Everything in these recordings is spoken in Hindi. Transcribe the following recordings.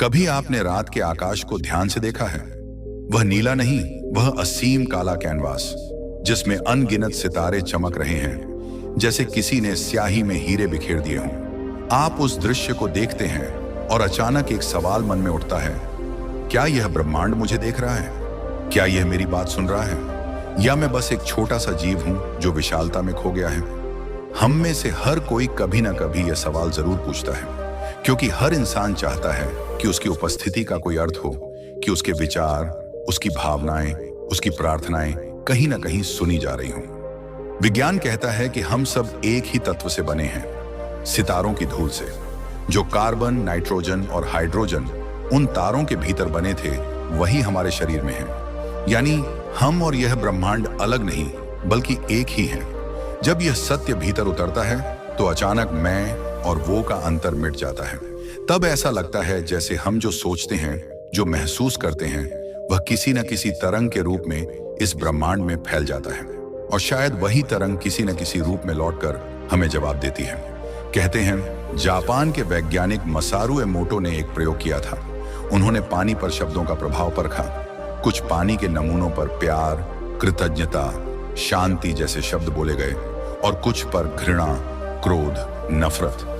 कभी आपने रात के आकाश को ध्यान से देखा है? वह नीला नहीं, वह असीम काला कैनवास जिसमें अनगिनत सितारे चमक रहे हैं, जैसे किसी ने स्याही में हीरे बिखेर दिए हों। आप उस दृश्य को देखते हैं और अचानक एक सवाल मन में उठता है, क्या यह ब्रह्मांड मुझे देख रहा है? क्या यह मेरी बात सुन रहा है? या मैं बस एक छोटा सा जीव हूं जो विशालता में खो गया है? हम में से हर कोई कभी ना कभी यह सवाल जरूर पूछता है, क्योंकि हर इंसान चाहता है कि उसकी उपस्थिति का कोई अर्थ हो, कि उसके विचार, उसकी भावनाएं, उसकी प्रार्थनाएं कहीं ना कहीं सुनी जा रही हों। विज्ञान कहता है कि हम सब एक ही तत्व से बने हैं, सितारों की धूल से। जो कार्बन, नाइट्रोजन और हाइड्रोजन उन तारों के भीतर बने थे, वही हमारे शरीर में है। यानी हम और यह ब्रह्मांड अलग नहीं, बल्कि एक ही है। जब यह सत्य भीतर उतरता है तो अचानक मैं और वो का अंतर मिट जाता है। तब ऐसा लगता है जैसे हम जो सोचते हैं, जो महसूस करते हैं, वह किसी न किसी तरंग के रूप में इस ब्रह्मांड में फैल जाता है, और शायद वही तरंग किसी न किसी रूप में लौटकर हमें जवाब देती है। कहते हैं, जापान के वैज्ञानिक मसारू एमोटो ने एक प्रयोग किया था। उन्होंने पानी पर शब्दों का प्रभाव परखा। कुछ पानी के नमूनों पर प्यार, कृतज्ञता, शांति जैसे शब्द बोले गए, और कुछ पर घृणा, क्रोध, नफरत।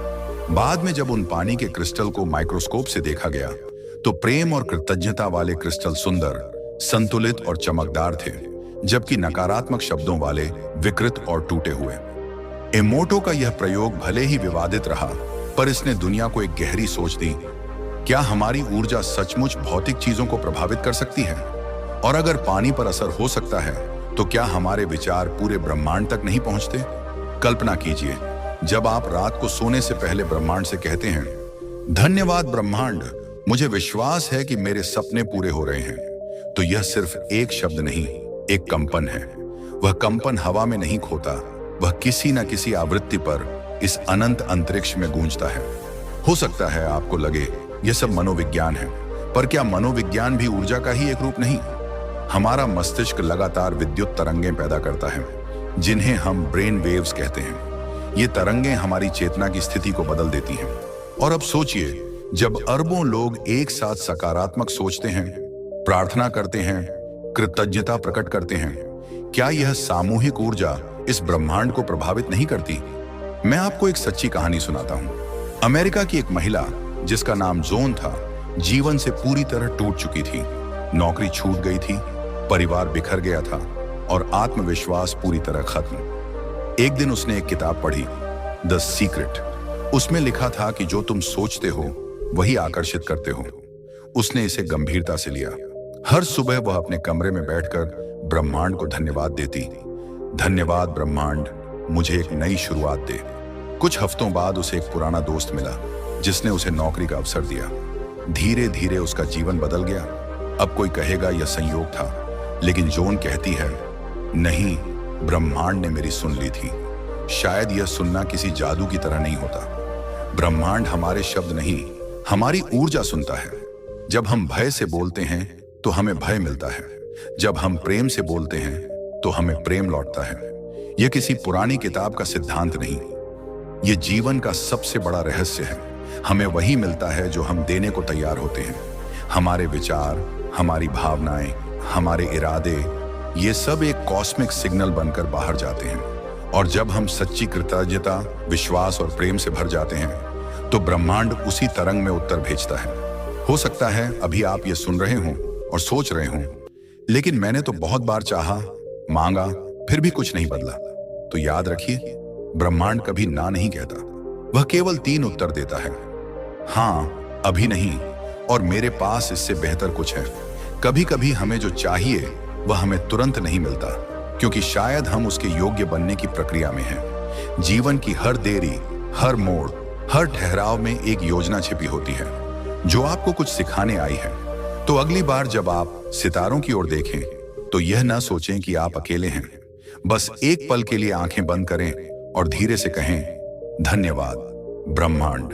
बाद में जब उन पानी के क्रिस्टल को माइक्रोस्कोप से देखा गया तो प्रेम और कृतज्ञता वाले क्रिस्टल सुंदर, संतुलित और चमकदार थे, जबकि नकारात्मक शब्दों वाले विकृत और टूटे हुए। एमोटो का यह प्रयोग भले ही विवादित रहा, पर इसने दुनिया को एक गहरी सोच दी। क्या हमारी ऊर्जा सचमुच भौतिक चीजों को प्रभावित कर सकती है? और अगर पानी पर असर हो सकता है, तो क्या हमारे विचार पूरे ब्रह्मांड तक नहीं पहुंचते? कल्पना कीजिए, जब आप रात को सोने से पहले ब्रह्मांड से कहते हैं, धन्यवाद ब्रह्मांड, मुझे विश्वास है कि मेरे सपने पूरे हो रहे हैं, तो यह सिर्फ एक शब्द नहीं, एक कंपन है। वह कंपन हवा में नहीं खोता, वह किसी न किसी आवृत्ति पर इस अनंत अंतरिक्ष में गूंजता है। हो सकता है आपको लगे यह सब मनोविज्ञान है, पर क्या मनोविज्ञान भी ऊर्जा का ही एक रूप नहीं? हमारा मस्तिष्क लगातार विद्युत तरंगें पैदा करता है, जिन्हें हम ब्रेन वेव्स कहते हैं। ये तरंगें हमारी चेतना की स्थिति को बदल देती हैं। और अब सोचिए, जब अरबों लोग एक साथ सकारात्मक सोचते हैं, प्रार्थना करते हैं, कृतज्ञता प्रकट करते हैं, क्या यह सामूहिक ऊर्जा इस ब्रह्मांड को प्रभावित नहीं करती? मैं आपको एक सच्ची कहानी सुनाता हूं। अमेरिका की एक महिला, जिसका नाम जोन था, जीवन से पूरी तरह टूट चुकी थी। नौकरी छूट गई थी, परिवार बिखर गया था, और आत्मविश्वास पूरी तरह खत्म। एक दिन उसने एक किताब पढ़ी, द सीक्रेट। उसमें लिखा था कि जो तुम सोचते हो वही आकर्षित करते हो। उसने इसे गंभीरता से लिया। हर सुबह वह अपने कमरे में बैठकर ब्रह्मांड को धन्यवाद देती। धन्यवाद ब्रह्मांड, मुझे एक नई शुरुआत दे। कुछ हफ्तों बाद उसे एक पुराना दोस्त मिला, जिसने उसे नौकरी का अवसर दिया। धीरे धीरे उसका जीवन बदल गया। अब कोई कहेगा यह संयोग था, लेकिन जोन कहती है, नहीं, ब्रह्मांड ने मेरी सुन ली थी। शायद यह सुनना किसी जादू की तरह नहीं होता। ब्रह्मांड हमारे शब्द नहीं, हमारी ऊर्जा सुनता है। जब हम भय से बोलते हैं तो हमें भय मिलता है। जब हम प्रेम से बोलते हैं तो हमें प्रेम लौटता है। यह किसी पुरानी किताब का सिद्धांत नहीं, यह जीवन का सबसे बड़ा रहस्य है। हमें वही मिलता है जो हम देने को तैयार होते हैं। हमारे विचार, हमारी भावनाएं, हमारे इरादे, ये सब एक कॉस्मिक सिग्नल बनकर बाहर जाते हैं। और जब हम सच्ची कृतज्ञता, विश्वास और प्रेम से भर जाते हैं, तो ब्रह्मांड उसी तरंग में उत्तर भेजता है। हो सकता है अभी आप ये सुन रहे हों और सोच रहे हों, लेकिन मैंने तो बहुत बार चाहा, मांगा, फिर भी कुछ नहीं बदला। तो याद रखिए, ब्रह्मांड कभी ना नहीं कहता। वह केवल 3 उत्तर देता है, हाँ, अभी नहीं, और मेरे पास इससे बेहतर कुछ है। कभी कभी हमें जो चाहिए वह हमें तुरंत नहीं मिलता, क्योंकि शायद हम उसके योग्य बनने की प्रक्रिया में हैं। जीवन की हर देरी, हर मोड़, हर ठहराव में एक योजना छिपी होती है, जो आपको कुछ सिखाने आई है। तो अगली बार जब आप सितारों की ओर देखें, तो यह ना सोचें कि आप अकेले हैं। बस एक पल के लिए आंखें बंद करें और धीरे से कहें, धन्यवाद ब्रह्मांड,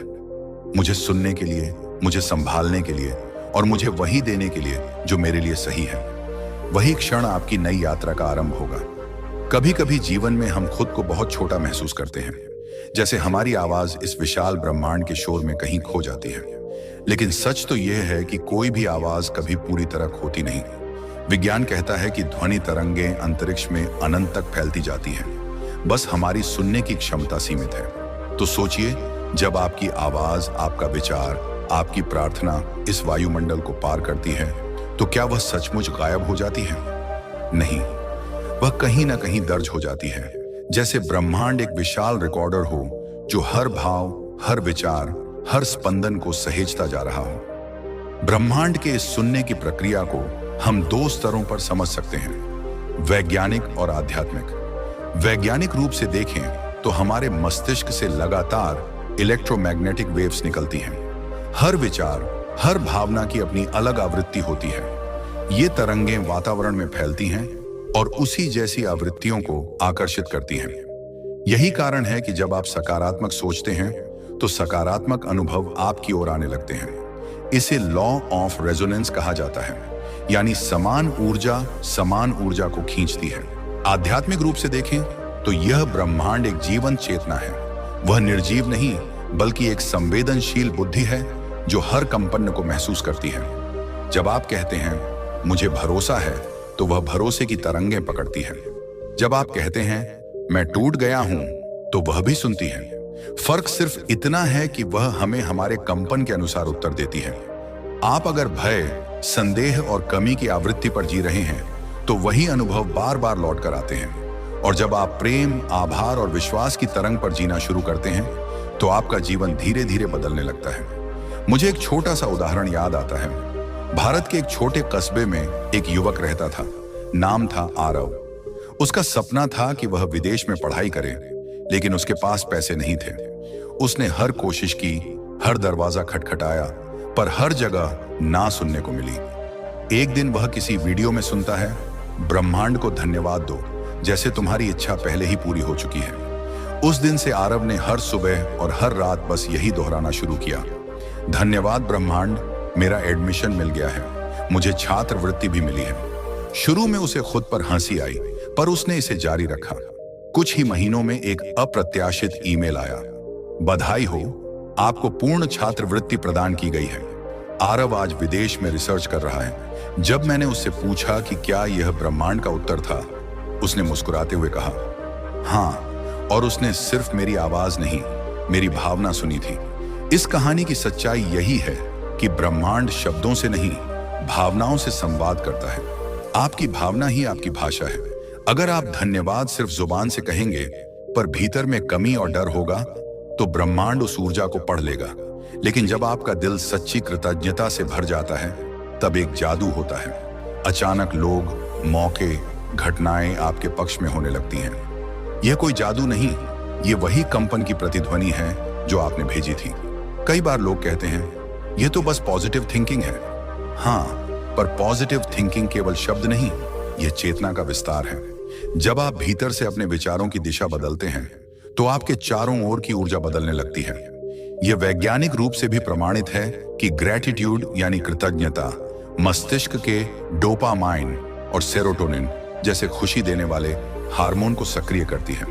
मुझे सुनने के लिए, मुझे संभालने के लिए, और मुझे वही देने के लिए जो मेरे लिए सही है। वही क्षण आपकी नई यात्रा का आरंभ होगा। कभी कभी जीवन में हम खुद को बहुत छोटा महसूस करते हैं, जैसे हमारी आवाज इस विशाल ब्रह्मांड के शोर में कहीं खो जाती है। लेकिन सच तो यह है कि कोई भी आवाज कभी पूरी तरह खोती नहीं। विज्ञान कहता है कि ध्वनि तरंगें अंतरिक्ष में अनंत तक फैलती जाती हैं, बस हमारी सुनने की क्षमता सीमित है। तो सोचिए, जब आपकी आवाज, आपका विचार, आपकी प्रार्थना इस वायुमंडल को पार करती है, तो क्या वह सचमुच गायब हो जाती है? नहीं, वह कहीं ना कहीं दर्ज हो जाती है, जैसे ब्रह्मांड एक विशाल रिकॉर्डर हो जो हर भाव, हर विचार, हर स्पंदन को सहेजता जा रहा हो। ब्रह्मांड के इस सुनने की प्रक्रिया को हम दो स्तरों पर समझ सकते हैं, वैज्ञानिक और आध्यात्मिक। वैज्ञानिक रूप से देखें तो हमारे मस्तिष्क से लगातार इलेक्ट्रोमैग्नेटिक वेव्स निकलती हैं। हर विचार, हर भावना की अपनी अलग आवृत्ति होती है। ये तरंगें वातावरण में फैलती हैं और उसी जैसी आवृत्तियों को आकर्षित करती हैं। यही कारण है कि जब आप सकारात्मक सोचते हैं तो सकारात्मक अनुभव आपकी ओर आने लगते हैं। इसे लॉ ऑफ रेजोनेंस कहा जाता है, यानी समान ऊर्जा को खींचती है। आध्यात्मिक रूप से देखें तो यह ब्रह्मांड एक जीवंत चेतना है। वह निर्जीव नहीं, बल्कि एक संवेदनशील बुद्धि है जो हर कंपन को महसूस करती है। जब आप कहते हैं मुझे भरोसा है, तो वह भरोसे की तरंगें पकड़ती है। जब आप कहते हैं मैं टूट गया हूं, तो वह भी सुनती है। फर्क सिर्फ इतना है कि वह हमें हमारे कंपन के अनुसार उत्तर देती है। आप अगर भय, संदेह और कमी की आवृत्ति पर जी रहे हैं, तो वही अनुभव बार बार लौट कर आते हैं। और जब आप प्रेम, आभार और विश्वास की तरंग पर जीना शुरू करते हैं, तो आपका जीवन धीरे धीरे बदलने लगता है। मुझे एक छोटा सा उदाहरण याद आता है। भारत के एक छोटे कस्बे में एक युवक रहता था। नाम था आरव। उसका सपना था कि वह विदेश में पढ़ाई करे, लेकिन उसके पास पैसे नहीं थे। उसने हर कोशिश की, हर दरवाजा खटखटाया, पर हर जगह ना सुनने को मिली। एक दिन वह किसी वीडियो में सुनता है, ब्रह्मांड को धन्यवाद दो, जैसे तुम्हारी इच्छा पहले ही पूरी हो चुकी है। उस दिन से आरव ने हर सुबह और हर रात बस यही दोहराना शुरू किया, धन्यवाद ब्रह्मांड, मेरा एडमिशन मिल गया है, मुझे छात्रवृत्ति भी मिली है। शुरू में उसे खुद पर हंसी आई, पर उसने इसे जारी रखा। कुछ ही महीनों में एक अप्रत्याशित ईमेल आया, बधाई हो, आपको पूर्ण छात्रवृत्ति प्रदान की गई है। आरव आज विदेश में रिसर्च कर रहा है। जब मैंने उससे पूछा कि क्या यह ब्रह्मांड का उत्तर था, उसने मुस्कुराते हुए कहा, हाँ, और उसने सिर्फ मेरी आवाज नहीं, मेरी भावना सुनी थी। इस कहानी की सच्चाई यही है कि ब्रह्मांड शब्दों से नहीं, भावनाओं से संवाद करता है। आपकी भावना ही आपकी भाषा है। अगर आप धन्यवाद सिर्फ जुबान से कहेंगे, पर भीतर में कमी और डर होगा, तो ब्रह्मांड उस ऊर्जा को पढ़ लेगा। लेकिन जब आपका दिल सच्ची कृतज्ञता से भर जाता है, तब एक जादू होता है। अचानक लोग, मौके, घटनाएं आपके पक्ष में होने लगती हैं। यह कोई जादू नहीं, ये वही कंपन की प्रतिध्वनि है जो आपने भेजी थी। कई बार लोग कहते हैं यह तो बस पॉजिटिव थिंकिंग है। हाँ, पर पॉजिटिव थिंकिंग केवल शब्द नहीं, यह चेतना का विस्तार है। जब आप भीतर से अपने विचारों की दिशा बदलते हैं, तो आपके चारों ओर की ऊर्जा बदलने लगती है। यह वैज्ञानिक रूप से भी प्रमाणित है कि ग्रैटिट्यूड यानी कृतज्ञता मस्तिष्क के डोपामाइन और सेरोटोनिन जैसे खुशी देने वाले हार्मोन को सक्रिय करती है।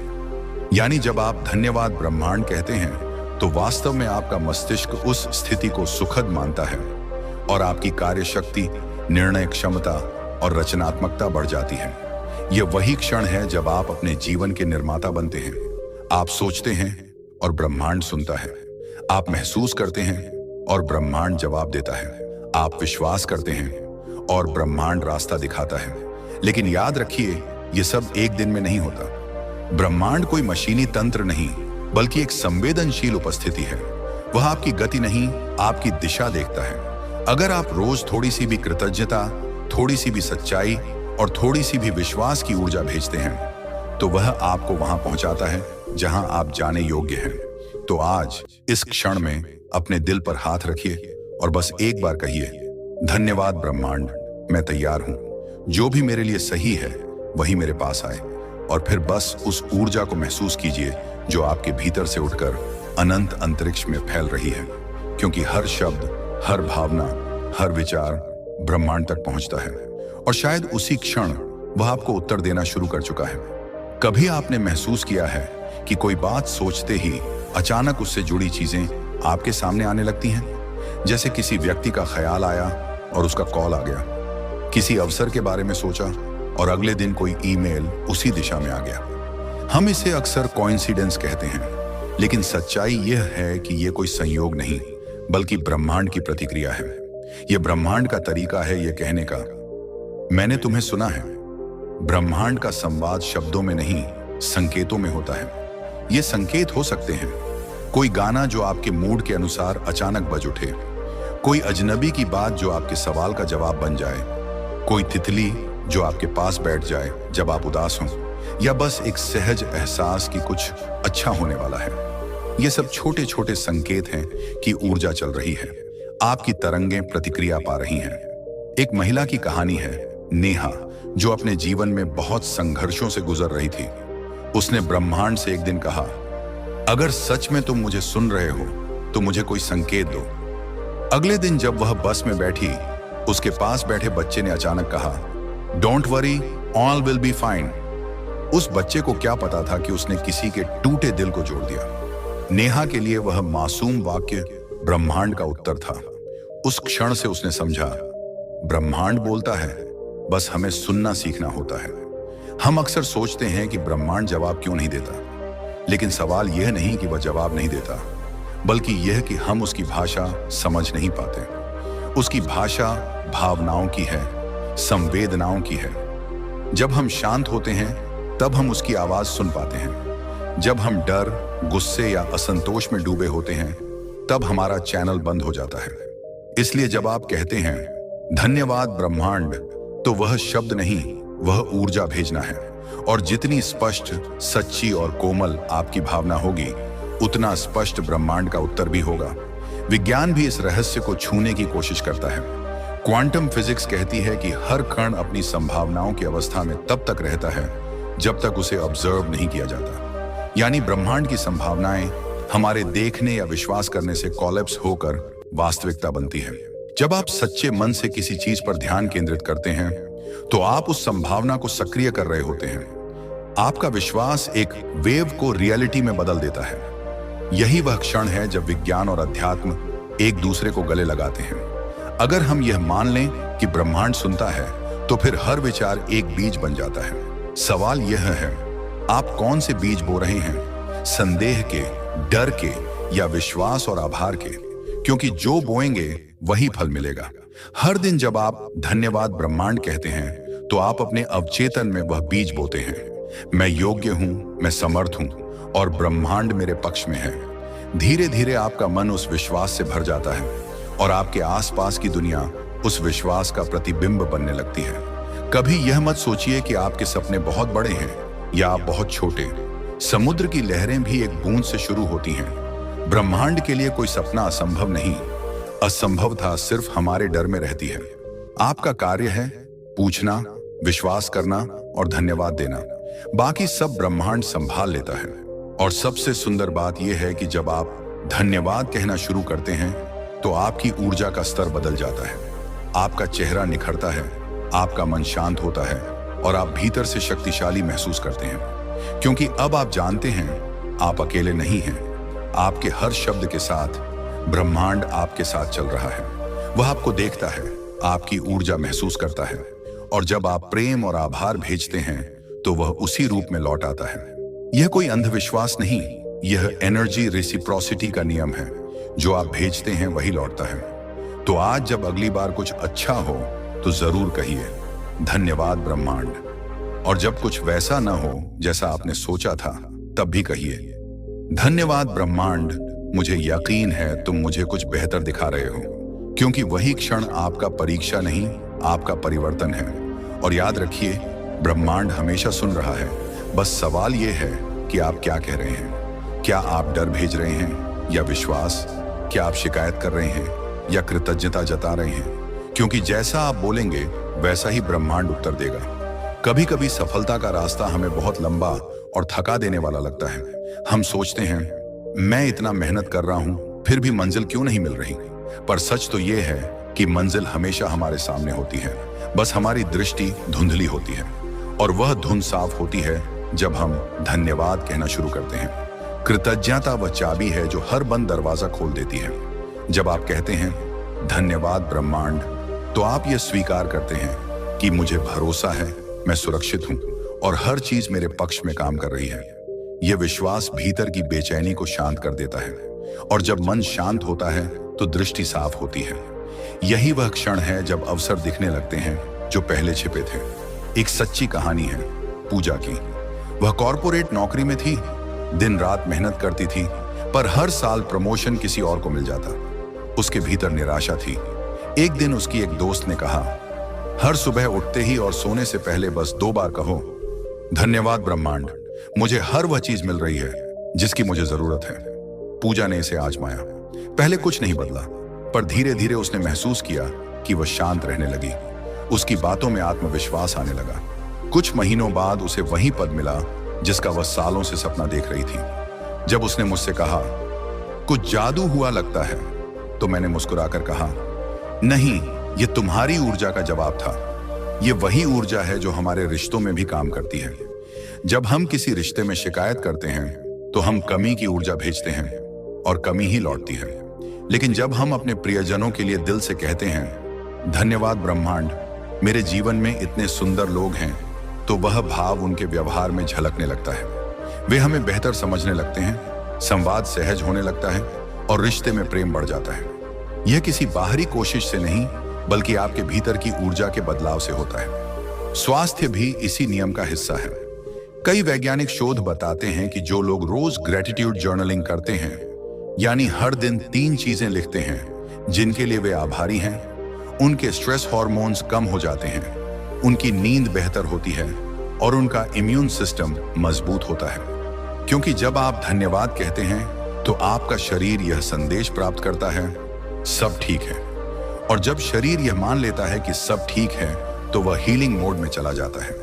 यानी जब आप धन्यवाद ब्रह्मांड कहते हैं, तो वास्तव में आपका मस्तिष्क उस स्थिति को सुखद मानता है और आपकी कार्यशक्ति, निर्णय क्षमता और रचनात्मकता बढ़ जाती है। यह वही क्षण है जब आप अपने जीवन के निर्माता बनते हैं। आप सोचते हैं और ब्रह्मांड सुनता है। आप महसूस करते हैं और ब्रह्मांड जवाब देता है। आप विश्वास करते हैं और ब्रह्मांड रास्ता दिखाता है। लेकिन याद रखिए, यह सब एक दिन में नहीं होता। ब्रह्मांड कोई मशीनी तंत्र नहीं, बल्कि एक संवेदनशील उपस्थिति है। वह आपकी गति नहीं, आपकी दिशा देखता है। अगर आप रोज थोड़ी सी भी कृतज्ञता, थोड़ी सी भी सच्चाई और थोड़ी सी भी विश्वास की ऊर्जा भेजते हैं, तो वह आपको वहां पहुंचाता है जहां आप जाने योग्य हैं। तो आज इस क्षण में अपने दिल पर हाथ रखिए और बस एक बार कहिए, धन्यवाद ब्रह्मांड, मैं तैयार हूं। जो भी मेरे लिए सही है वही मेरे पास आए। और फिर बस उस ऊर्जा को महसूस कीजिए जो आपके भीतर से उठकर अनंत अंतरिक्ष में फैल रही है। क्योंकि हर शब्द, हर भावना, हर विचार ब्रह्मांड तक पहुंचता है और शायद उसी क्षण वह आपको उत्तर देना शुरू कर चुका है। कभी आपने महसूस किया है कि कोई बात सोचते ही अचानक उससे जुड़ी चीजें आपके सामने आने लगती हैं? जैसे किसी व्यक्ति का ख्याल आया और उसका कॉल आ गया, किसी अवसर के बारे में सोचा और अगले दिन कोई ईमेल उसी दिशा में आ गया। हम इसे अक्सर कोइंसिडेंस कहते हैं, लेकिन सच्चाई यह है कि यह कोई संयोग नहीं बल्कि ब्रह्मांड की प्रतिक्रिया है। यह ब्रह्मांड का तरीका है यह कहने का, मैंने तुम्हें सुना है। ब्रह्मांड का संवाद शब्दों में नहीं, संकेतों में होता है। ये संकेत हो सकते हैं कोई गाना जो आपके मूड के अनुसार अचानक बज उठे, कोई अजनबी की बात जो आपके सवाल का जवाब बन जाए, कोई तितली जो आपके पास बैठ जाए जब आप उदास हों, या बस एक सहज एहसास कि कुछ अच्छा होने वाला है। ये सब छोटे छोटे संकेत हैं कि ऊर्जा चल रही है, आपकी तरंगें प्रतिक्रिया पा रही हैं। एक महिला की कहानी है, नेहा, जो अपने जीवन में बहुत संघर्षों से गुजर रही थी। उसने ब्रह्मांड से एक दिन कहा, अगर सच में तुम मुझे सुन रहे हो तो मुझे कोई संकेत दो। अगले दिन जब वह बस में बैठी, उसके पास बैठे बच्चे ने अचानक कहा, don't worry, all will be fine. उस बच्चे को क्या पता था कि उसने किसी के टूटे दिल को जोड़ दिया। नेहा के लिए वह मासूम वाक्य ब्रह्मांड का उत्तर था। उस क्षण से उसने समझा, ब्रह्मांड बोलता है, बस हमें सुनना सीखना होता है। हम अक्सर सोचते हैं कि ब्रह्मांड जवाब क्यों नहीं देता, लेकिन सवाल यह नहीं कि वह जवाब नहीं देता, बल्कि यह कि हम उसकी भाषा समझ नहीं पाते। उसकी भाषा भावनाओं की है, संवेदनाओं की है। जब हम शांत होते हैं तब हम उसकी आवाज सुन पाते हैं। जब हम डर, गुस्से या असंतोष में डूबे होते हैं तब हमारा चैनल बंद हो जाता है। इसलिए जब आप कहते हैं धन्यवाद ब्रह्मांड, तो वह शब्द नहीं, वह ऊर्जा भेजना है। और जितनी स्पष्ट, सच्ची और कोमल आपकी भावना होगी, उतना स्पष्ट ब्रह्मांड का उत्तर भी होगा। विज्ञान भी इस रहस्य को छूने की कोशिश करता है। क्वांटम फिजिक्स कहती है कि हर कण अपनी संभावनाओं की अवस्था में तब तक रहता है जब तक उसे ऑब्जर्व नहीं किया जाता। यानी ब्रह्मांड की संभावनाएं हमारे देखने या विश्वास करने से कोलैप्स होकर वास्तविकता बनती है। जब आप सच्चे मन से किसी चीज पर ध्यान केंद्रित करते हैं तो आप उस संभावना को सक्रिय कर रहे होते हैं। आपका विश्वास एक वेव को रियलिटी में बदल देता है। यही वह क्षण है जब विज्ञान और अध्यात्म एक दूसरे को गले लगाते हैं। अगर हम यह मान लें कि ब्रह्मांड सुनता है, तो फिर हर विचार एक बीज बन जाता है। सवाल यह है, आप कौन से बीज बो रहे हैं? संदेह के, डर के, या विश्वास और आभार के? क्योंकि जो बोएंगे वही फल मिलेगा। हर दिन जब आप धन्यवाद ब्रह्मांड कहते हैं तो आप अपने अवचेतन में वह बीज बोते हैं। मैं योग्य हूं, मैं समर्थ हूं और ब्रह्मांड मेरे पक्ष में है। धीरे धीरे आपका मन उस विश्वास से भर जाता है और आपके आसपास की दुनिया उस विश्वास का प्रतिबिंब बनने लगती है। कभी यह मत सोचिए कि आपके सपने बहुत बड़े हैं या आप बहुत छोटे। समुद्र की लहरें भी एक बूंद से शुरू होती हैं। ब्रह्मांड के लिए कोई सपना असंभव नहीं, असंभवता सिर्फ हमारे डर में रहती है। आपका कार्य है पूछना, विश्वास करना और धन्यवाद देना। बाकी सब ब्रह्मांड संभाल लेता है। और सबसे सुंदर बात यह है कि जब आप धन्यवाद कहना शुरू करते हैं तो आपकी ऊर्जा का स्तर बदल जाता है। आपका चेहरा निखरता है, आपका मन शांत होता है और आप भीतर से शक्तिशाली महसूस करते हैं। क्योंकि अब आप जानते हैं आप अकेले नहीं हैं। आपके हर शब्द के साथ ब्रह्मांड आपके साथ चल रहा है। वह आपको देखता है, आपकी ऊर्जा महसूस करता है और जब आप प्रेम और आभार भेजते हैं तो वह उसी रूप में लौट आता है। यह कोई अंधविश्वास नहीं, यह एनर्जी रेसिप्रोसिटी का नियम है। जो आप भेजते हैं वही लौटता है। तो आज जब अगली बार कुछ अच्छा हो तो जरूर कहिए धन्यवाद ब्रह्मांड। और जब कुछ वैसा ना हो जैसा आपने सोचा था, तब भी कहिए धन्यवाद ब्रह्मांड, मुझे यकीन है तुम मुझे कुछ बेहतर दिखा रहे हो। क्योंकि वही क्षण आपका परीक्षा नहीं, आपका परिवर्तन है। और याद रखिए, ब्रह्मांड हमेशा सुन रहा है। बस सवाल यह है कि आप क्या कह रहे हैं। क्या आप डर भेज रहे हैं या विश्वास? क्या आप शिकायत कर रहे हैं या कृतज्ञता जता रहे हैं? क्योंकि जैसा आप बोलेंगे वैसा ही ब्रह्मांड उत्तर देगा। कभी कभी सफलता का रास्ता हमें बहुत लंबा और थका देने वाला लगता है। हम सोचते हैं मैं इतना मेहनत कर रहा हूं फिर भी मंजिल क्यों नहीं मिल रही। पर सच तो यह है कि मंजिल हमेशा हमारे सामने होती है, बस हमारी दृष्टि धुंधली होती है। और वह धुंध साफ होती है जब हम धन्यवाद कहना शुरू करते हैं। कृतज्ञता वह चाबी है जो हर बंद दरवाजा खोल देती है। जब आप कहते हैं धन्यवाद ब्रह्मांड। तो आप यह स्वीकार करते हैं कि मुझे भरोसा है, मैं सुरक्षित हूं और हर चीज मेरे पक्ष में काम कर रही है। यह विश्वास भीतर की बेचैनी को शांत कर देता है, और जब मन शांत होता है तो दृष्टि साफ होती है। यही वह क्षण है जब अवसर दिखने लगते हैं जो पहले छिपे थे। एक सच्ची कहानी है पूजा की। वह कॉर्पोरेट नौकरी में थी, दिन रात मेहनत करती थी, पर हर साल प्रमोशन किसी और को मिल जाता। उसके भीतर निराशा थी। एक दिन उसकी एक दोस्त ने कहा, हर सुबह उठते ही और सोने से पहले बस 2 बार कहो, धन्यवाद ब्रह्मांड, मुझे हर वह चीज मिल रही है जिसकी मुझे जरूरत है। पूजा ने इसे आजमाया। पहले कुछ नहीं बदला, पर धीरे धीरे उसने महसूस किया कि वह शांत रहने लगी। उसकी बातों में आत्मविश्वास आने लगा। कुछ महीनों बाद उसे वही पद मिला जिसका वह सालों से सपना देख रही थी। जब उसने मुझसे कहा, कुछ जादू हुआ लगता है, तो मैंने मुस्कुराकर कहा, नहीं, ये तुम्हारी ऊर्जा का जवाब था। ये वही ऊर्जा है जो हमारे रिश्तों में भी काम करती है। जब हम किसी रिश्ते में शिकायत करते हैं तो हम कमी की ऊर्जा भेजते हैं और कमी ही लौटती है। लेकिन जब हम अपने प्रियजनों के लिए दिल से कहते हैं, धन्यवाद ब्रह्मांड, मेरे जीवन में इतने सुंदर लोग हैं, तो वह भाव उनके व्यवहार में झलकने लगता है। वे हमें बेहतर समझने लगते हैं, संवाद सहज होने लगता है और रिश्ते में प्रेम बढ़ जाता है। यह किसी बाहरी कोशिश से नहीं, बल्कि आपके भीतर की ऊर्जा के बदलाव से होता है। स्वास्थ्य भी इसी नियम का हिस्सा है। कई वैज्ञानिक शोध बताते हैं कि जो लोग रोज ग्रेटिट्यूड जर्नलिंग करते हैं, यानी हर दिन 3 चीजें लिखते हैं जिनके लिए वे आभारी हैं, उनके स्ट्रेस हार्मोन्स कम हो जाते हैं, उनकी नींद बेहतर होती है और उनका इम्यून सिस्टम मजबूत होता है। क्योंकि जब आप धन्यवाद कहते हैं तो आपका शरीर यह संदेश प्राप्त करता है, सब ठीक है। और जब शरीर यह मान लेता है कि सब ठीक है, तो वह हीलिंग मोड में चला जाता है।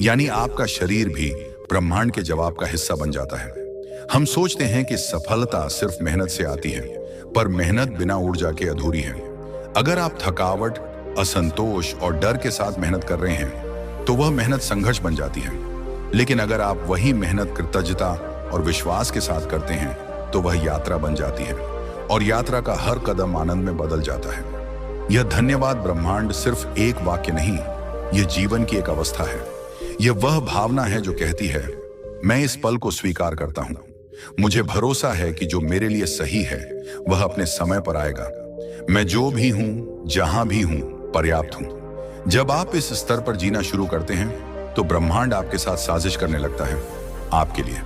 यानी आपका शरीर भी ब्रह्मांड के जवाब का हिस्सा बन जाता है। हम सोचते हैं कि सफलता सिर्फ मेहनत से आती है, पर मेहनत बिना ऊर्जा के अधूरी है। अगर आप थकावट, असंतोष और डर के साथ मेहनत कर रहे हैं, तो वह मेहनत संघर्ष बन जाती है। लेकिन अगर आप वही मेहनत कृतज्ञता और विश्वास के साथ करते हैं, तो वह यात्रा बन जाती है और यात्रा का हर कदम आनंद में बदल जाता है। यह धन्यवाद ब्रह्मांड सिर्फ एक वाक्य नहीं, यह जीवन की एक अवस्था है। यह वह भावना है जो कहती है, मैं इस पल को स्वीकार करता हूं। मुझे भरोसा है कि जो मेरे लिए सही है वह अपने समय पर आएगा। मैं जो भी हूं, जहां भी हूं, पर्याप्त हूं। जब आप इस स्तर पर जीना शुरू करते हैं तो ब्रह्मांड आपके साथ साजिश करने लगता है आपके लिए।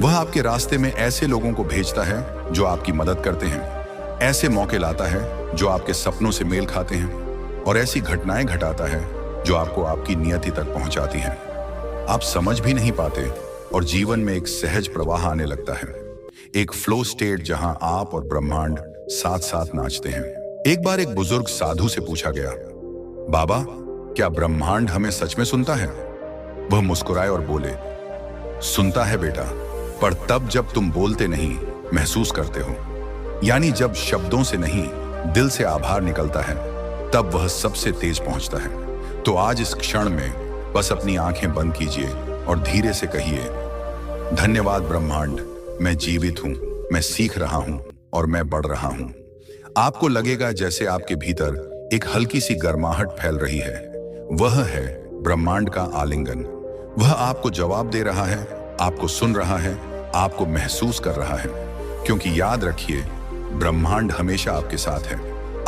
वह आपके रास्ते में ऐसे लोगों को भेजता है जो आपकी मदद करते हैं, ऐसे मौके लाता है जो आपके सपनों से मेल खाते हैं, और ऐसी घटनाएं घटाता है जो आपको आपकी नियति तक पहुंचाती हैं। आप समझ भी नहीं पाते और जीवन में एक सहज प्रवाह आने लगता है, एक फ्लो स्टेट जहां आप और ब्रह्मांड साथ साथ नाचते हैं। एक बार एक बुजुर्ग साधु से पूछा गया, बाबा, क्या ब्रह्मांड हमें सच में सुनता है? वह मुस्कुराए और बोले, सुनता है बेटा, पर तब जब तुम बोलते नहीं, महसूस करते हो। यानी जब शब्दों से नहीं, दिल से आभार निकलता है, तब वह सबसे तेज पहुंचता है। तो आज इस क्षण में बस अपनी आंखें बंद कीजिए और धीरे से कहिए, धन्यवाद ब्रह्मांड, मैं जीवित हूं, मैं सीख रहा हूं और मैं बढ़ रहा हूं। आपको लगेगा जैसे आपके भीतर एक हल्की सी गर्माहट फैल रही है। वह है ब्रह्मांड का आलिंगन। वह आपको जवाब दे रहा है, आपको सुन रहा है, आपको महसूस कर रहा है। क्योंकि याद रखिए, ब्रह्मांड हमेशा आपके साथ है।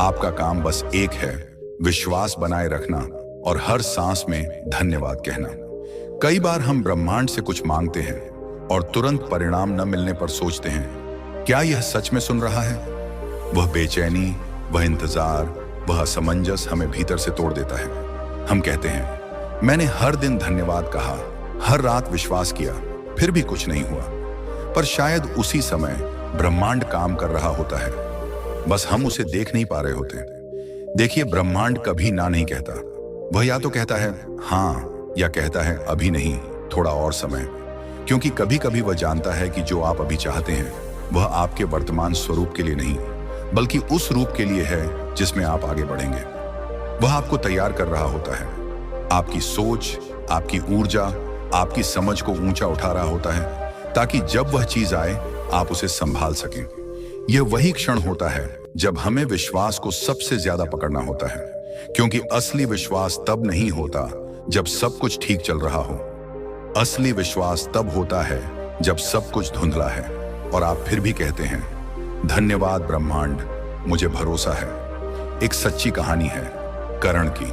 आपका काम बस एक है, विश्वास बनाए रखना और हर सांस में धन्यवाद कहना। कई बार हम ब्रह्मांड से कुछ मांगते हैं और तुरंत परिणाम न मिलने पर सोचते हैं, क्या यह सच में सुन रहा है? वह बेचैनी, वह इंतजार, वह असमंजस हमें भीतर से तोड़ देता है। हम कहते हैं, मैंने हर दिन धन्यवाद कहा, हर रात विश्वास किया, फिर भी कुछ नहीं हुआ। पर शायद उसी समय ब्रह्मांड काम कर रहा होता है, बस हम उसे देख नहीं पा रहे होते। देखिए, ब्रह्मांड कभी ना नहीं कहता। वह या तो कहता है हाँ, या कहता है अभी नहीं, थोड़ा और समय। क्योंकि कभी कभी वह जानता है कि जो आप अभी चाहते हैं वह आपके वर्तमान स्वरूप के लिए नहीं, बल्कि उस रूप के लिए है जिसमें आप आगे बढ़ेंगे। वह आपको तैयार कर रहा होता है, आपकी सोच, आपकी ऊर्जा, आपकी समझ को ऊंचा उठा रहा होता है, ताकि जब वह चीज आए आप उसे संभाल सकें। यह वही क्षण होता है जब हमें विश्वास को सबसे ज्यादा पकड़ना होता है, क्योंकि असली विश्वास तब नहीं होता जब सब कुछ ठीक चल रहा हो। असली विश्वास तब होता है जब सब कुछ धुंधला है और आप फिर भी कहते हैं, धन्यवाद ब्रह्मांड, मुझे भरोसा है। एक सच्ची कहानी है करण की।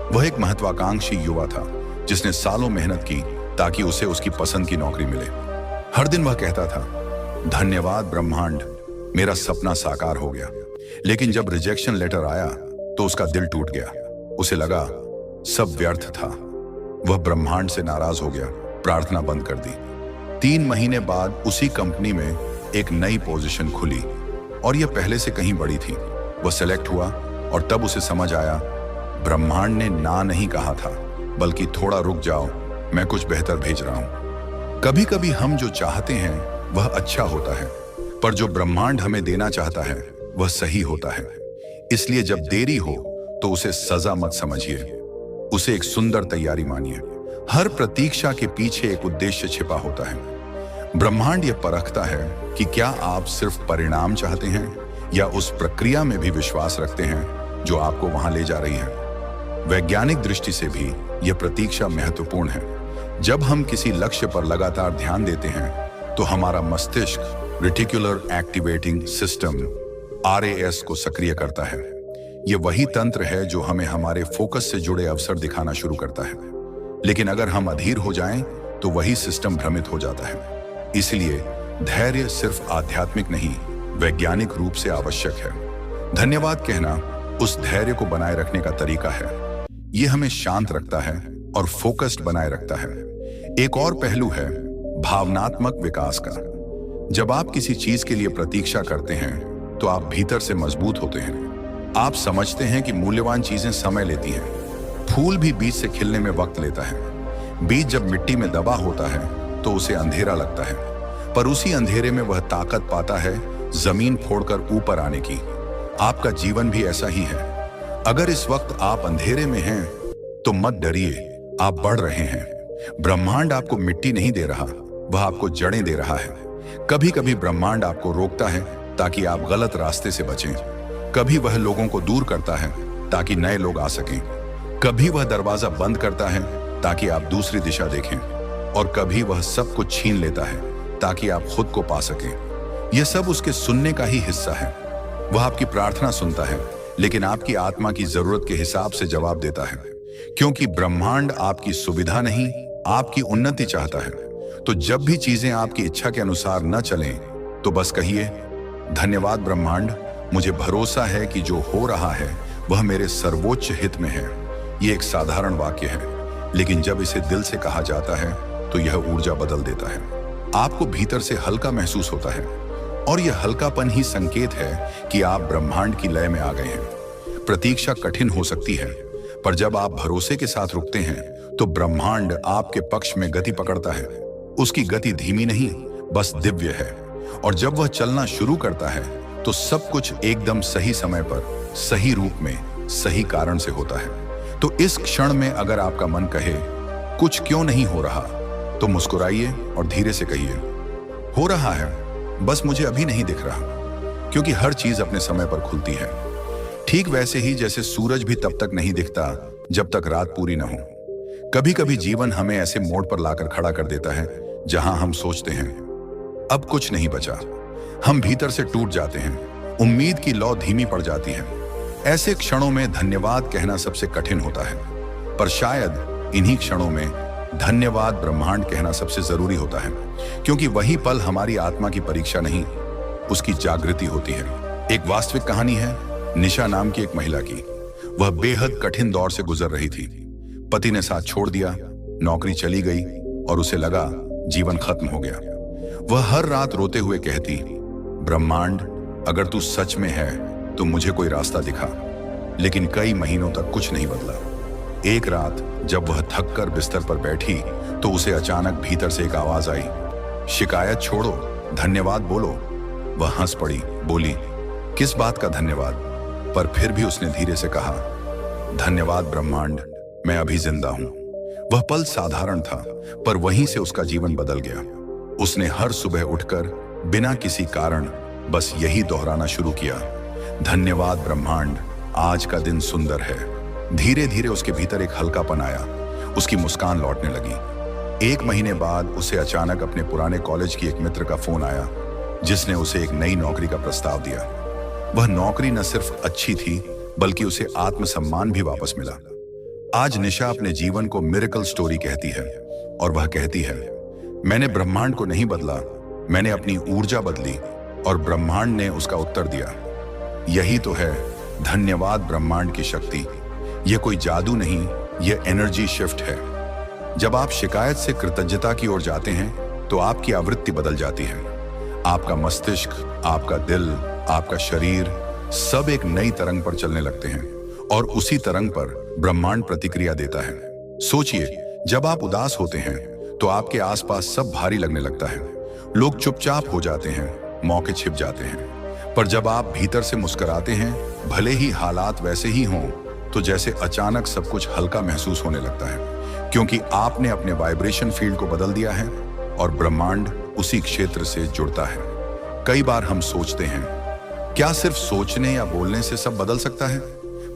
वह एक महत्वाकांक्षी युवा था जिसने सालों मेहनत की ताकि उसे उसकी पसंद की नौकरी मिले। हर दिन वह कहता था, धन्यवाद ब्रह्मांड, मेरा सपना साकार हो गया। लेकिन जब रिजेक्शन लेटर आया तो उसका दिल टूट गया। उसे लगा सब व्यर्थ था। वह ब्रह्मांड से नाराज हो गया, प्रार्थना बंद कर दी। 3 महीने बाद उसी कंपनी में एक नई पोजीशन खुली और यह पहले से कहीं बड़ी थी। वह सेलेक्ट हुआ और तब उसे समझ आया, ब्रह्मांड ने ना नहीं कहा था, बल्कि थोड़ा रुक जाओ, मैं कुछ बेहतर भेज रहा हूं। कभी कभी हम जो चाहते हैं वह अच्छा होता है, पर जो ब्रह्मांड हमें देना चाहता है वह सही होता है। इसलिए जब देरी हो तो उसे सजा मत समझिए, उसे एक सुंदर तैयारी मानिए। हर प्रतीक्षा के पीछे एक उद्देश्य छिपा होता है। ब्रह्मांड यह परखता है कि क्या आप सिर्फ परिणाम चाहते हैं या उस प्रक्रिया में भी विश्वास रखते हैं जो आपको वहां ले जा रही है। वैज्ञानिक दृष्टि से भी यह प्रतीक्षा महत्वपूर्ण है। जब हम किसी लक्ष्य पर लगातार ध्यान देते हैं तो हमारा मस्तिष्क रेटिकुलर एक्टिवेटिंग सिस्टम RAS को सक्रिय करता है। यह वही तंत्र है जो हमें हमारे फोकस से जुड़े अवसर दिखाना शुरू करता है। लेकिन अगर हम अधीर हो जाएं तो वही सिस्टम भ्रमित हो जाता है। इसलिए धैर्य सिर्फ आध्यात्मिक नहीं, वैज्ञानिक रूप से आवश्यक है। धन्यवाद कहना उस धैर्य को बनाए रखने का तरीका है। यह हमें शांत रखता है और फोकस्ड बनाए रखता है। एक और पहलू है भावनात्मक विकास का। जब आप किसी चीज के लिए प्रतीक्षा करते हैं तो आप भीतर से मजबूत होते हैं। आप समझते हैं कि मूल्यवान चीजें समय लेती हैं। फूल भी बीज से खिलने में वक्त लेता है। बीज जब मिट्टी में दबा होता है तो उसे अंधेरा लगता है, पर उसी अंधेरे में वह ताकत पाता है जमीन फोड़कर ऊपर आने की। आपका जीवन भी ऐसा ही है। अगर इस वक्त आप अंधेरे में हैं तो मत डरिए, आप बढ़ रहे हैं। ब्रह्मांड आपको मिट्टी नहीं दे रहा, वह आपको जड़ें दे रहा है। कभी कभी ब्रह्मांड आपको रोकता है ताकि आप गलत रास्ते से बचें। कभी वह लोगों को दूर करता है ताकि नए लोग आ सकें। कभी वह दरवाजा बंद करता है ताकि आप दूसरी दिशा देखें, और कभी वह सब कुछ छीन लेता है ताकि आप खुद को पा सकें। यह सब उसके सुनने का ही हिस्सा है। वह आपकी प्रार्थना सुनता है, लेकिन आपकी आत्मा की जरूरत के हिसाब से जवाब देता है, क्योंकि ब्रह्मांड आपकी सुविधा नहीं, आपकी उन्नति चाहता है। तो जब भी चीजें आपकी इच्छा के अनुसार न चलें तो बस कहिए, धन्यवाद ब्रह्मांड, मुझे भरोसा है कि जो हो रहा है वह मेरे सर्वोच्च हित में है। ये एक साधारण वाक्य है, लेकिन जब इसे दिल से कहा जाता है तो यह ऊर्जा बदल देता है। आपको भीतर से हल्का महसूस होता है, और यह हल्कापन ही संकेत है कि आप ब्रह्मांड की लय में आ गए हैं। प्रतीक्षा कठिन हो सकती है, पर जब आप भरोसे के साथ रुकते हैं तो ब्रह्मांड आपके पक्ष में गति पकड़ता है। उसकी गति धीमी नहीं, बस दिव्य है, और जब वह चलना शुरू करता है तो सब कुछ एकदम सही समय पर, सही रूप में, सही कारण से होता है। तो इस क्षण में अगर आपका मन कहे कुछ क्यों नहीं हो रहा, तो मुस्कुराइए और धीरे से कहिए, हो रहा है, बस मुझे अभी नहीं दिख रहा। क्योंकि हर चीज अपने समय पर खुलती है। ठीक वैसे ही जैसे सूरज भी तब तक नहीं दिखता जब तक रात पूरी न हो। कभी कभी जीवन हमें ऐसे मोड़ पर लाकर खड़ा कर देता है जहां हम सोचते हैं अब कुछ नहीं बचा। हम भीतर से टूट जाते हैं, उम्मीद की लौ धीमी पड़ जाती है। ऐसे क्षणों में धन्यवाद कहना सबसे कठिन होता है, पर शायद इन्हीं क्षणों में धन्यवाद ब्रह्मांड कहना सबसे जरूरी होता है, क्योंकि वही पल हमारी आत्मा की परीक्षा नहीं, उसकी जागृति होती है। एक वास्तविक कहानी है निशा नाम की एक महिला की। वह बेहद कठिन दौर से गुजर रही थी। पति ने साथ छोड़ दिया, नौकरी चली गई और उसे लगा जीवन खत्म हो गया। वह हर रात रोते हुए कहती, ब्रह्मांड अगर तू सच में है तो मुझे कोई रास्ता दिखा। लेकिन कई महीनों तक कुछ नहीं बदला। एक रात जब वह थककर बिस्तर पर बैठी तो उसे अचानक भीतर से एक आवाज आई, शिकायत छोड़ो, धन्यवाद बोलो। वह हंस पड़ी, बोली, किस बात का धन्यवाद? पर फिर भी उसने धीरे से कहा, धन्यवाद ब्रह्मांड, मैं अभी जिंदा हूं। वह पल साधारण था, पर वहीं से उसका जीवन बदल गया। उसने हर सुबह उठकर बिना किसी कारण बस यही दोहराना शुरू किया, धन्यवाद ब्रह्मांड, आज का दिन सुंदर है। धीरे धीरे उसके भीतर एक हल्कापन आया, उसकी मुस्कान लौटने लगी। 1 महीने बाद उसे अचानक अपने पुराने कॉलेज की एक मित्र का फोन आया, जिसने उसे एक नई नौकरी का प्रस्ताव दिया। वह नौकरी न सिर्फ अच्छी थी, बल्कि उसे आत्मसम्मान भी वापस मिला। आज निशा अपने जीवन को मिरेकल स्टोरी कहती है, और वह कहती है, मैंने ब्रह्मांड को नहीं बदला, मैंने अपनी ऊर्जा बदली और ब्रह्मांड ने उसका उत्तर दिया। यही तो है धन्यवाद ब्रह्मांड की शक्ति। यह कोई जादू नहीं, यह एनर्जी शिफ्ट है। जब आप शिकायत से कृतज्ञता की ओर जाते हैं तो आपकी आवृत्ति बदल जाती है। आपका मस्तिष्क, आपका दिल, आपका शरीर सब एक नई तरंग पर चलने लगते हैं, और उसी तरंग पर ब्रह्मांड प्रतिक्रिया देता है। सोचिए, जब आप उदास होते हैं तो आपके आसपास सब भारी लगने लगता है, लोग चुपचाप हो जाते हैं, मौके छिप जाते हैं। पर जब आप भीतर से मुस्कुराते हैं, भले ही हालात वैसे ही हों, तो जैसे अचानक सब कुछ हल्का महसूस होने लगता है, क्योंकि आपने अपने वाइब्रेशन फील्ड को बदल दिया है और ब्रह्मांड उसी क्षेत्र से जुड़ता है। कई बार हम सोचते हैं, क्या सिर्फ सोचने या बोलने से सब बदल सकता है?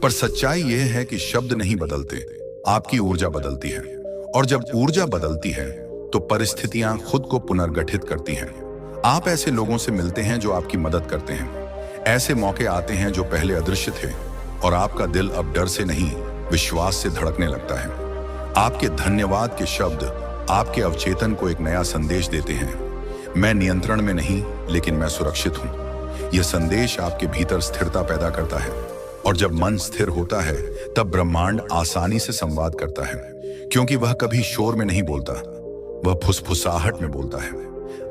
पर सच्चाई यह है कि शब्द नहीं बदलते, आपकी ऊर्जा बदलती है। और जब ऊर्जा बदलती है तो परिस्थितियां खुद को पुनर्गठित करती हैं। आप ऐसे लोगों से मिलते हैं जो आपकी मदद करते हैं। ऐसे मौके आते हैं जो पहले अदृश्य थे, और आपका दिल अब डर से नहीं, विश्वास से धड़कने लगता है। आपके धन्यवाद के शब्द आपके अवचेतन को एक नया संदेश देते हैं, मैं नियंत्रण में नहीं, लेकिन मैं सुरक्षित हूं। यह संदेश आपके भीतर स्थिरता पैदा करता है, और जब मन स्थिर होता है तब ब्रह्मांड आसानी से संवाद करता है, क्योंकि वह कभी शोर में नहीं बोलता, वह फुसफुसाहट में बोलता है।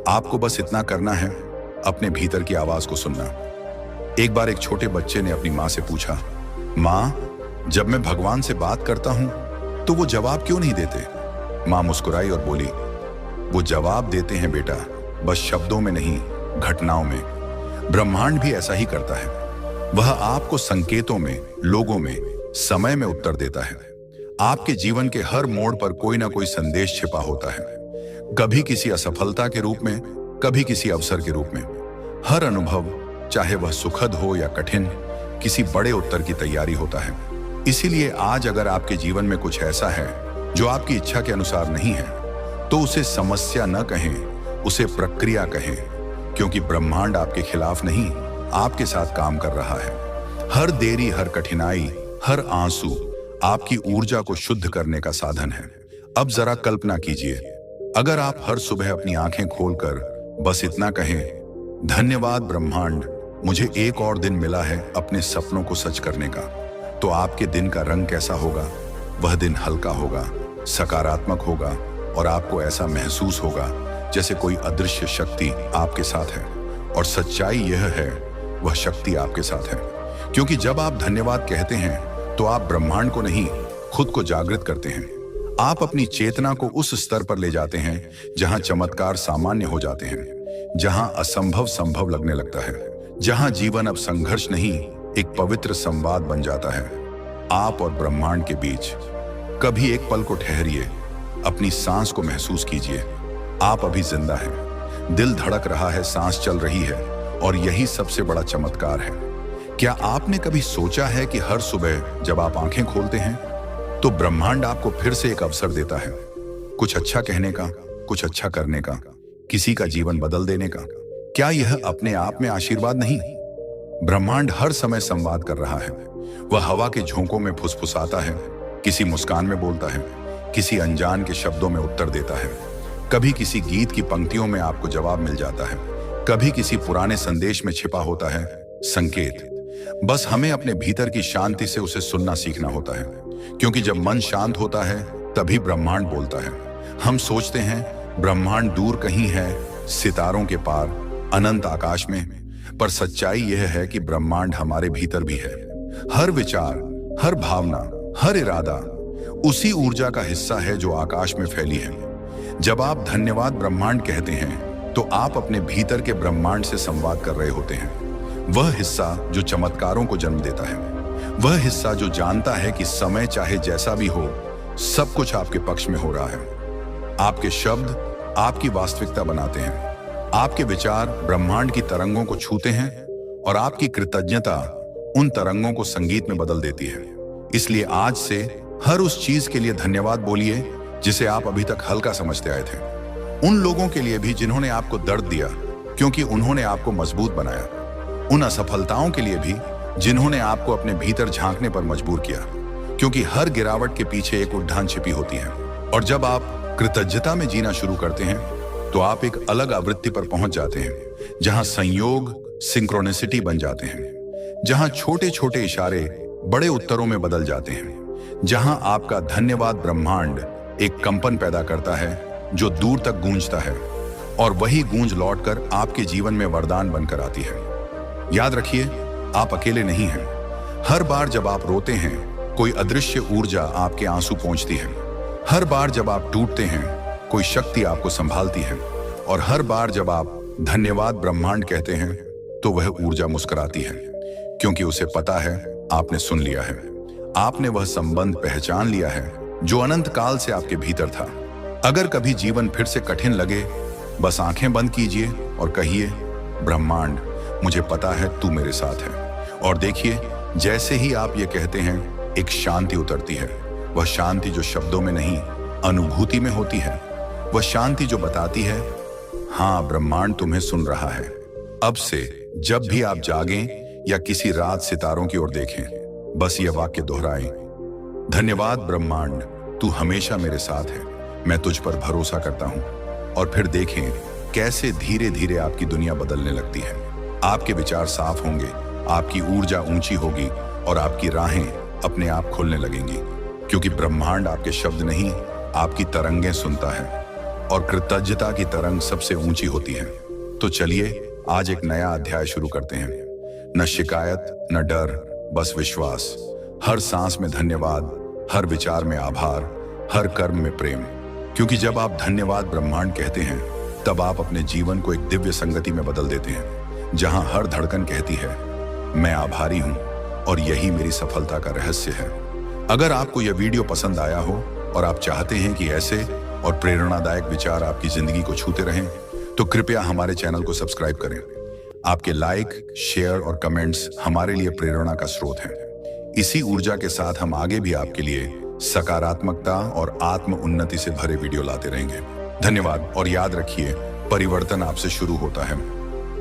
आपको बस इतना करना है, अपने भीतर की आवाज को सुनना। एक बार एक छोटे बच्चे ने अपनी माँ से पूछा, माँ, जब मैं भगवान से बात करता हूं तो वो जवाब क्यों नहीं देते? माँ मुस्कुराई और बोली, वो जवाब देते हैं बेटा, बस शब्दों में नहीं, घटनाओं में। ब्रह्मांड भी ऐसा ही करता है, वह आपको संकेतों में, लोगों में, समय में उत्तर देता है। आपके जीवन के हर मोड़ पर कोई ना कोई संदेश छिपा होता है, कभी किसी असफलता के रूप में, कभी किसी अवसर के रूप में। हर अनुभव, चाहे वह सुखद हो या कठिन, किसी बड़े उत्तर की तैयारी होता है। इसीलिए आज अगर आपके जीवन में कुछ ऐसा है जो आपकी इच्छा के अनुसार नहीं है, तो उसे समस्या न कहें, उसे प्रक्रिया कहें, क्योंकि ब्रह्मांड आपके खिलाफ नहीं, आपके साथ काम कर रहा है। हर देरी, हर कठिनाई, हर आंसू आपकी ऊर्जा को शुद्ध करने का साधन है। अब जरा कल्पना कीजिए, अगर आप हर सुबह अपनी आंखें खोलकर बस इतना कहें, धन्यवाद ब्रह्मांड, मुझे एक और दिन मिला है अपने सपनों को सच करने का, तो आपके दिन का रंग कैसा होगा? वह दिन हल्का होगा, सकारात्मक होगा, और आपको ऐसा महसूस होगा जैसे कोई अदृश्य शक्ति आपके साथ है। और सच्चाई यह है, वह शक्ति आपके साथ है, क्योंकि जब आप धन्यवाद कहते हैं तो आप ब्रह्मांड को नहीं, खुद को जागृत करते हैं। आप अपनी चेतना को उस स्तर पर ले जाते हैं जहां चमत्कार सामान्य हो जाते हैं, जहां असंभव संभव लगने लगता है, जहां जीवन अब संघर्ष नहीं, एक पवित्र संवाद बन जाता है आप और ब्रह्मांड के बीच। कभी एक पल को ठहरिए, अपनी सांस को महसूस कीजिए। आप अभी जिंदा हैं, दिल धड़क रहा है, सांस चल रही है, और यही सबसे बड़ा चमत्कार है। क्या आपने कभी सोचा है कि हर सुबह जब आप आंखें खोलते हैं तो ब्रह्मांड आपको फिर से एक अवसर देता है, कुछ अच्छा कहने का, कुछ अच्छा करने का, किसी का जीवन बदल देने का? क्या यह अपने आप में आशीर्वाद नहीं? ब्रह्मांड हर समय संवाद कर रहा है। वह हवा के झोंकों में फुसफुसाता है, किसी मुस्कान में बोलता है, किसी अनजान के शब्दों में उत्तर देता है। कभी किसी गीत की पंक्तियों में आपको जवाब मिल जाता है, कभी किसी पुराने संदेश में छिपा होता है संकेत। बस हमें अपने भीतर की शांति से उसे सुनना सीखना होता है, क्योंकि जब मन शांत होता है तभी ब्रह्मांड बोलता है। हम सोचते हैं ब्रह्मांड दूर कहीं है, सितारों के पार, अनंत आकाश में, पर सच्चाई यह है कि ब्रह्मांड हमारे भीतर भी है। हर विचार, हर भावना, हर इरादा उसी ऊर्जा का हिस्सा है जो आकाश में फैली है। जब आप धन्यवाद ब्रह्मांड कहते हैं तो आप अपने भीतर के ब्रह्मांड से संवाद कर रहे होते हैं। वह हिस्सा जो चमत्कारों को जन्म देता है, वह हिस्सा जो जानता है कि समय चाहे जैसा भी हो, सब कुछ आपके पक्ष में हो रहा है। आपके शब्द आपकी वास्तविकता बनाते हैं, आपके विचार ब्रह्मांड की तरंगों को छूते हैं और आपकी कृतज्ञता उन तरंगों को संगीत में बदल देती है। इसलिए आज से हर उस चीज के लिए धन्यवाद बोलिए जिसे आप अभी तक हल्का समझते आए थे। उन लोगों के लिए भी जिन्होंने आपको दर्द दिया, क्योंकि उन्होंने आपको मजबूत बनाया। उन असफलताओं के लिए भी जिन्होंने आपको अपने भीतर झांकने पर मजबूर किया, क्योंकि हर गिरावट के पीछे एक उद्धान छिपी होती है। और जब आप कृतज्ञता में जीना शुरू करते हैं तो आप एक अलग आवृत्ति पर पहुंच जाते हैं, जहां संयोग सिंक्रोनिसिटी बन जाते हैं, जहां छोटे छोटे इशारे बड़े उत्तरों में बदल जाते हैं, जहां आपका धन्यवाद ब्रह्मांड एक कंपन पैदा करता है जो दूर तक गूंजता है, और वही गूंज लौटकर आपके जीवन में वरदान बनकर आती है। याद रखिए, आप अकेले नहीं हैं। हर बार जब आप रोते हैं, कोई अदृश्य ऊर्जा आपके आंसू पोंछती है। हर बार जब आप टूटते हैं, कोई शक्ति आपको संभालती है। और हर बार जब आप धन्यवाद ब्रह्मांड कहते हैं तो वह ऊर्जा मुस्कुराती है, क्योंकि उसे पता है आपने सुन लिया है। आपने वह संबंध पहचान लिया है जो अनंत काल से आपके भीतर था। अगर कभी जीवन फिर से कठिन लगे, बस आंखें बंद कीजिए और कहिए, ब्रह्मांड, मुझे पता है तू मेरे साथ है। और देखिए, जैसे ही आप ये कहते हैं, एक शांति उतरती है। वह शांति जो शब्दों में नहीं, अनुभूति में होती है। वह शांति जो बताती है, हाँ, ब्रह्मांड तुम्हें सुन रहा है। अब से जब भी आप जागें या किसी रात सितारों की ओर देखें, बस यह वाक्य दोहराएं, धन्यवाद ब्रह्मांड, तू हमेशा मेरे साथ है, मैं तुझ पर भरोसा करता हूं। और फिर देखें कैसे धीरे धीरे आपकी दुनिया बदलने लगती है। आपके विचार साफ होंगे, आपकी ऊर्जा ऊंची होगी और आपकी राहें अपने आप खुलने लगेंगी, क्योंकि ब्रह्मांड आपके शब्द नहीं, आपकी तरंगें सुनता है। और कृतज्ञता की तरंग सबसे ऊंची होती है। तो चलिए आज एक नया अध्याय शुरू करते हैं। न शिकायत, न डर, बस विश्वास। हर सांस में धन्यवाद, हर विचार में आभार, हर कर्म में प्रेम। क्योंकि जब आप धन्यवाद ब्रह्मांड कहते हैं, तब आप अपने जीवन को एक दिव्य संगति में बदल देते हैं, जहां हर धड़कन कहती है, मैं आभारी हूं और यही मेरी सफलता का रहस्य है। अगर आपको यह वीडियो पसंद आया हो और आप चाहते हैं कि ऐसे और प्रेरणादायक विचार आपकी जिंदगी को छूते रहें, तो कृपया हमारे चैनल को सब्सक्राइब करें। आपके लाइक, शेयर और कमेंट्स हमारे लिए प्रेरणा का स्रोत हैं। इसी ऊर्जा के साथ हम आगे भी आपके लिए सकारात्मकता और आत्म उन्नति से भरे वीडियो लाते रहेंगे। धन्यवाद और याद रखिए, परिवर्तन आपसे शुरू होता है।